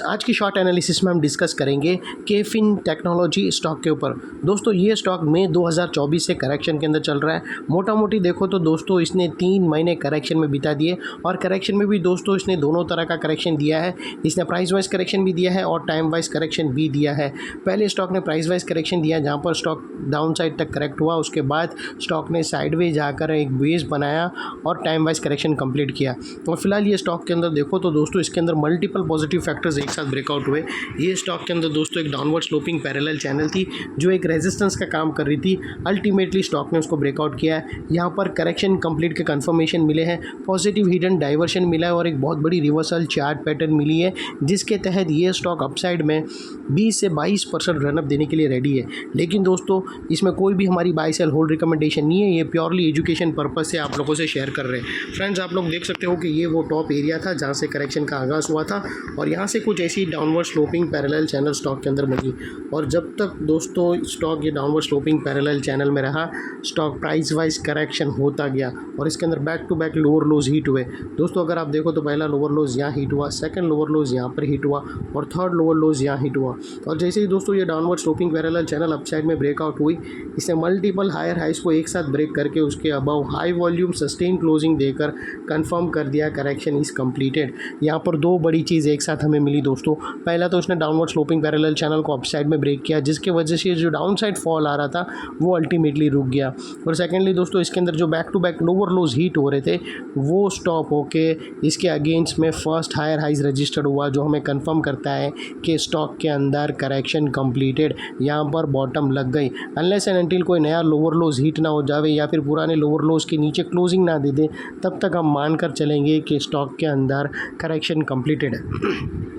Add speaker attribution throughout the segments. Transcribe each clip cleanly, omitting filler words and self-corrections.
Speaker 1: आज की short analysis में हम डिस्कस करेंगे केफिन टेक्नोलॉजी स्टॉक के ऊपर। दोस्तों ये स्टॉक मई 2024 से करेक्शन के अंदर चल रहा है। मोटा मोटी देखो तो दोस्तों इसने 3 महीने करेक्शन में बिता दिए और करेक्शन में भी दोस्तों इसने दोनों तरह का करेक्शन दिया है। इसने प्राइस वाइज करेक्शन भी दिया है और टाइम वाइज करेक्शन भी दिया है। पहले स्टॉक ने प्राइस वाइज करेक्शन दिया जहाँ पर स्टॉक डाउन साइड तक करेक्ट हुआ, उसके बाद स्टॉक ने साइडवेज जाकर एक बेस बनाया और टाइम वाइज करेक्शन कंप्लीट किया। और फिलहाल ये स्टॉक के अंदर देखो तो दोस्तों इसके अंदर मल्टीपल पॉजिटिव फैक्टर्स एक साथ ब्रेकआउट हुए। ये स्टॉक के अंदर दोस्तों एक डाउनवर्ड स्लोपिंग पैरेलल चैनल थी जो एक रेजिस्टेंस का काम कर रही थी। अल्टीमेटली स्टॉक ने उसको ब्रेकआउट किया है। यहाँ पर करेक्शन कंप्लीट के कंफर्मेशन मिले हैं, पॉजिटिव हिडन डाइवर्शन मिला है और एक बहुत बड़ी रिवर्सल चार्ट पैटर्न मिली है जिसके तहत ये स्टॉक अपसाइड में 20 से 22% रनअप देने के लिए रेडी है। लेकिन दोस्तों इसमें कोई भी हमारी बाय सेल होल्ड रिकमेंडेशन नहीं है, ये प्योरली एजुकेशन पर्पज से आप लोगों से शेयर कर रहे हैं। फ्रेंड्स आप लोग देख सकते हो कि ये वो टॉप एरिया था जहाँ से करेक्शन का आगाज़ हुआ था और यहाँ से कुछ ऐसी downward sloping parallel channel stock के अंदर बनी और जब तक दोस्तों स्टॉक ये डाउनवर्ड स्लोपिंग पैरेलल चैनल में रहा, स्टॉक प्राइस वाइज करेक्शन होता गया और इसके अंदर back to back lower lows hit हुए। दोस्तों अगर आप देखो तो पहला लोअर लोज यहाँ हिट हुआ, सेकंड लोअर लोज यहाँ पर हिट हुआ और थर्ड लोअर लोज यहाँ हिट हुआ। और जैसे ही दोस्तों ये downward sloping parallel channel upside में ब्रेकआउट हुई, इसने मल्टीपल हायर हाइस को एक साथ ब्रेक करके उसके above high volume sustain closing देकर कंफर्म कर दिया करेक्शन इज़ कंप्लीटेड। यहाँ पर दो बड़ी चीज़ एक साथ हमें मिली दोस्तों। पहला तो उसने डाउनवर्ड स्लोपिंग पैरेलल चैनल को अपसाइड में ब्रेक किया जिसके वजह से जो डाउन साइड फॉल आ रहा था वो अल्टीमेटली रुक गया। और सेकेंडली दोस्तों इसके अंदर जो back to back lower lows hit हो रहे थे वो स्टॉप होके इसके अगेंस्ट में फर्स्ट हायर हाइज रजिस्टर्ड हुआ जो हमें कंफर्म करता है कि स्टॉक के अंदर करेक्शन कंप्लीटेड। यहाँ पर बॉटम लग गई। अनलेस एंड अनटिल कोई नया लोअर लोज हीट ना हो जावे या फिर पुराने लोअर लोज के नीचे क्लोजिंग ना दे दे, तब तक हम मानकर चलेंगे कि स्टॉक के अंदर करेक्शन कंप्लीटेड है।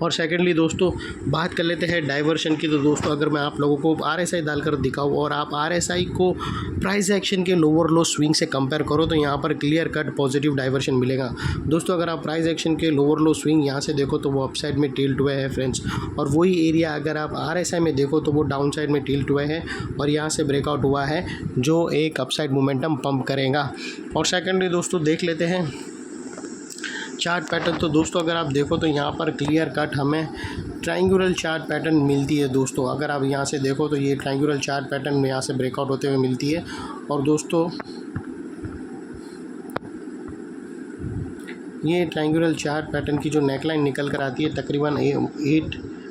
Speaker 1: और सेकेंडली दोस्तों बात कर लेते हैं डाइवर्शन की। तो दोस्तों अगर मैं आप लोगों को RSI डालकर दिखाऊँ और आप RSI को प्राइस एक्शन के लोअर लो स्विंग से कंपेयर करो तो यहाँ पर क्लियर कट पॉजिटिव डाइवर्शन मिलेगा। दोस्तों अगर आप प्राइस एक्शन के लोअर लो स्विंग यहाँ से देखो तो वो अपसाइड में टिल्ट हुए हैं फ्रेंड्स, और वही एरिया अगर आप RSI में देखो तो वो डाउन साइड में टिल्ट हुए हैं और यहाँ से ब्रेकआउट हुआ है जो एक अपसाइड मोमेंटम पंप करेगा। और सेकेंडली दोस्तों देख लेते हैं चार्ट पैटर्न। तो दोस्तों अगर आप देखो तो यहाँ पर क्लियर कट हमें ट्रायंगुलर चार्ट पैटर्न मिलती है दोस्तों। अगर आप यहाँ से देखो तो ये ट्रायंगुलर चार्ट पैटर्न में यहाँ से ब्रेकआउट होते हुए मिलती है। और दोस्तों ये ट्रायंगुलर चार्ट पैटर्न की जो नेकलाइन निकल कर आती है तकरीबन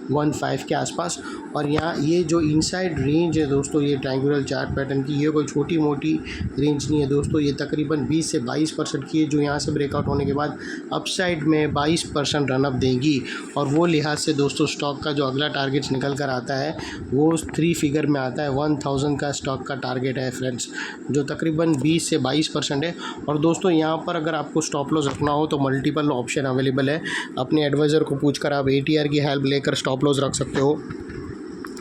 Speaker 1: 815 के आसपास, और यहाँ ये जो इनसाइड रेंज है दोस्तों ये ट्रायंगुलर चार्ट पैटर्न की, ये कोई छोटी मोटी रेंज नहीं है दोस्तों। ये तकरीबन 20 से 22% की है जो यहाँ से ब्रेकआउट होने के बाद अपसाइड में 22% रनअप देगी। और वो लिहाज से दोस्तों स्टॉक का जो अगला टारगेट निकल कर आता है वो 3 फिगर में आता है। 1000 का स्टॉक का टारगेट है फ्रेंड्स, जो तकरीबन 20 से 22% है। और दोस्तों यहाँ पर अगर आपको स्टॉप लॉस रखना हो तो मल्टीपल ऑप्शन अवेलेबल है। अपने एडवाइज़र को पूछकर आप ATR की हेल्प लेकर स्टॉप लॉस रख सकते हो,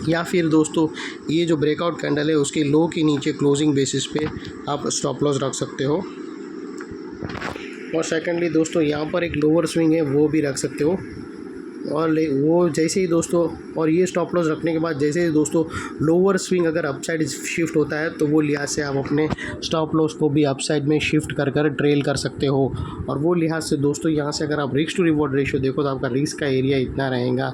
Speaker 1: या फिर दोस्तों ये जो ब्रेकआउट कैंडल है उसके लो के नीचे क्लोजिंग बेसिस पे आप स्टॉप लॉस रख सकते हो। और सेकेंडली दोस्तों यहाँ पर एक लोअर स्विंग है वो भी रख सकते हो। और वो जैसे ही दोस्तों और ये स्टॉप लॉस रखने के बाद जैसे ही दोस्तों लोअर स्विंग अगर अपसाइड शिफ्ट होता है तो वो लिहाज से आप अपने स्टॉप लॉस को भी अपसाइड में शिफ्ट कर कर ट्रेल कर सकते हो। और वो लिहाज से दोस्तों यहाँ से अगर आप रिस्क टू रिवॉर्ड रेशियो देखो तो आपका रिस्क का एरिया इतना रहेगा,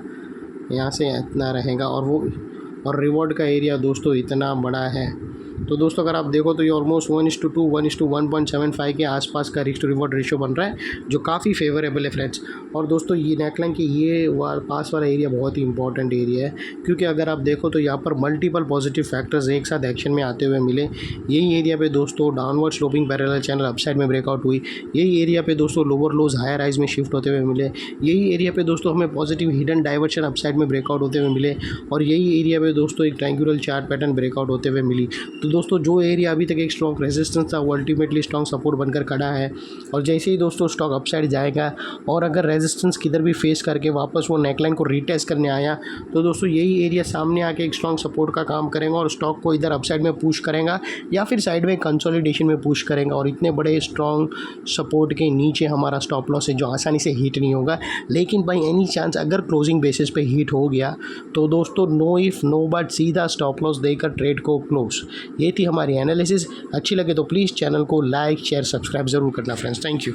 Speaker 1: यहाँ से इतना रहेगा, और रिवॉर्ड का एरिया दोस्तों इतना बड़ा है। तो दोस्तों अगर आप देखो तो ये ऑलमोस्ट 1:2 1:1.75 के आसपास का रिस्क टू रिवॉर्ड रेशियो बन रहा है जो काफ़ी फेवरेबल है फ्रेंड्स। और दोस्तों ये नेकलाइन की ये पास वाला एरिया बहुत ही इंपॉर्टेंट एरिया है क्योंकि अगर आप देखो तो यहाँ पर मल्टीपल पॉजिटिव फैक्टर्स एक साथ एक्शन में आते हुए मिले। यही एरिया पे दोस्तों downward sloping parallel channel upside में ब्रेकआउट हुई। यही एरिया पे दोस्तों लोअर लोज हायर हाइज में शिफ्ट होते हुए मिले। यही एरिया पे दोस्तों हमें पॉजिटिव हिडन डाइवर्शन अपसाइड में ब्रेकआउट होते हुए मिले। और यही एरिया पे दोस्तों एक ट्रायंगुलर चार्ट पैटर्न ब्रेकआउट होते हुए मिली। तो दोस्तों जो एरिया अभी तक एक स्ट्रॉन्ग रेजिस्टेंस था वो अल्टीमेटली स्ट्रॉन्ग सपोर्ट बनकर खड़ा है। और जैसे ही दोस्तों स्टॉक अपसाइड जाएगा और अगर रेजिस्टेंस किधर भी फेस करके वापस वो नेकलाइन को रीटेस्ट करने आया तो दोस्तों यही एरिया सामने आके एक स्ट्रॉन्ग सपोर्ट का काम करेगा और स्टॉक को इधर अपसाइड में पुश करेगा या फिर साइड में कंसोलिडेशन में पुश करेगा। और इतने बड़े स्ट्रॉन्ग सपोर्ट के नीचे हमारा स्टॉप लॉस है जो आसानी से हिट नहीं होगा। लेकिन बाई एनी चांस अगर क्लोजिंग बेसिस पे हिट हो गया तो दोस्तों नो इफ़ नो बट सीधा स्टॉप लॉस देकर ट्रेड को क्लोज। ये थी हमारी एनालिसिस। अच्छी लगे तो प्लीज़ चैनल को लाइक शेयर सब्सक्राइब ज़रूर करना फ्रेंड्स। Thank you.